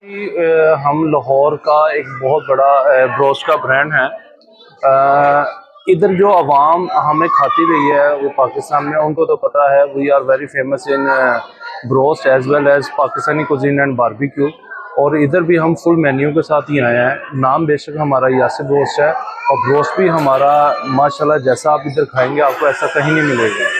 हम लाहौर का एक बहुत बड़ा ब्रोस्ट का ब्रांड है। इधर जो आवाम हमें खाती रही है वो पाकिस्तान में, उनको तो पता है we are very famous in broast as well as Pakistani cuisine and barbecue. और इधर भी हम फुल मेन्यू के साथ ही आए हैं। नाम बेशक हमारा यासिर ब्रोस्ट है और ब्रोस्ट भी हमारा माशाल्लाह जैसा आप इधर खाएंगे आपको ऐसा कहीं नहीं मिलेगा।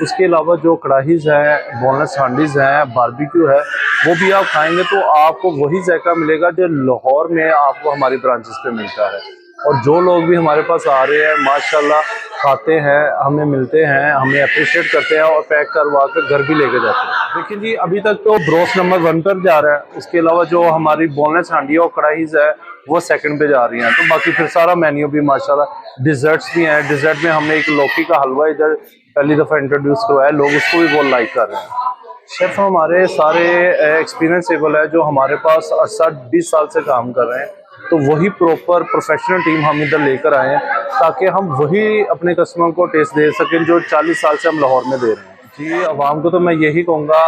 उसके अलावा जो कढ़ाईज़ हैं, बोनलेस हांडीज़ हैं, बारबेक्यू है, वो भी आप खाएंगे तो आपको वही जायका मिलेगा जो लाहौर में आपको हमारी ब्रांचेस पे मिलता है। और जो लोग भी हमारे पास आ रहे हैं माशाल्लाह खाते हैं, हमें मिलते हैं, हमें अप्रिशिएट करते हैं और पैक करवा कर घर भी लेके जाते हैं। देखिए जी, अभी तक तो ब्रोस्ट नंबर 1 पर जा रहा है। उसके अलावा जो हमारी बोनलेस हांडी और कढ़ाईज़ है वो 2nd पे जा रही हैं। तो बाकी फिर सारा मेन्यू भी माशाल्लाह, डिज़र्ट्स भी हैं। डिज़र्ट में हमने एक लौकी का हलवा इधर पहली दफ़ा इंट्रोड्यूस करवाया, लोग उसको भी बहुत लाइक कर रहे हैं। शेफ़ हमारे सारे एक्सपीरियंसेबल है, जो हमारे पास 20 साल से काम कर रहे हैं। तो वही प्रॉपर प्रोफेशनल टीम हम इधर लेकर आए हैं ताकि हम वही अपने कस्टमर को टेस्ट दे सकें जो 40 साल से हम लाहौर में दे रहे हैं। जी, आवाम को तो मैं यही कहूँगा,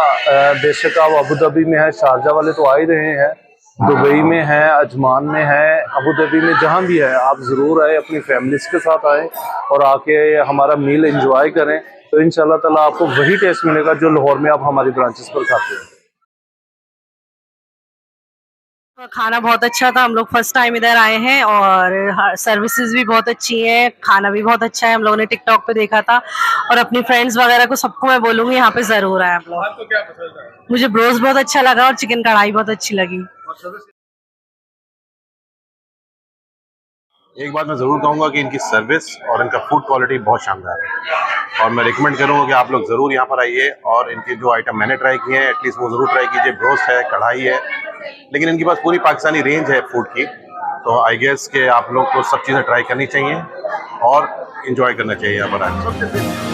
बेशक आप अबू धाबी में है, शारजा वाले तो आ ही रहे हैं, दुबई में है, अजमान में है, अबू धाबी में, जहाँ भी है आप ज़रूर आए, अपनी फैमिलीज के साथ आए और आके हमारा मील एंजॉय करें। तो इंशाल्लाह ताला आपको वही टेस्ट मिलेगा जो लाहौर में आप हमारी ब्रांचेस पर खाते हैं। खाना बहुत अच्छा था। हम लोग फर्स्ट टाइम इधर आए हैं और सर्विसेज भी बहुत अच्छी है, खाना भी बहुत अच्छा है। हम लोगों ने टिकटॉक पे देखा था और अपनी फ्रेंड्स वगैरह को सबको मैं बोलूंगी यहाँ पे जरूर आए आप लोग। आपको क्या पसंद है? मुझे ब्रोस्ट बहुत अच्छा लगा और चिकन कढ़ाई बहुत अच्छी लगी। एक बात मैं ज़रूर कहूँगा कि इनकी सर्विस और इनका फूड क्वालिटी बहुत शानदार है और मैं रिकमेंड करूँगा कि आप लोग ज़रूर यहाँ पर आइए और इनके जो आइटम मैंने ट्राई किए हैं एटलीस्ट वो ज़रूर ट्राई कीजिए। ब्रोस्ट है, कढ़ाई है, लेकिन इनके पास पूरी पाकिस्तानी रेंज है फूड की। तो आई गेस कि आप लोग को सब चीज़ें ट्राई करनी चाहिए और इन्जॉय करना चाहिए यहाँ पर आकर।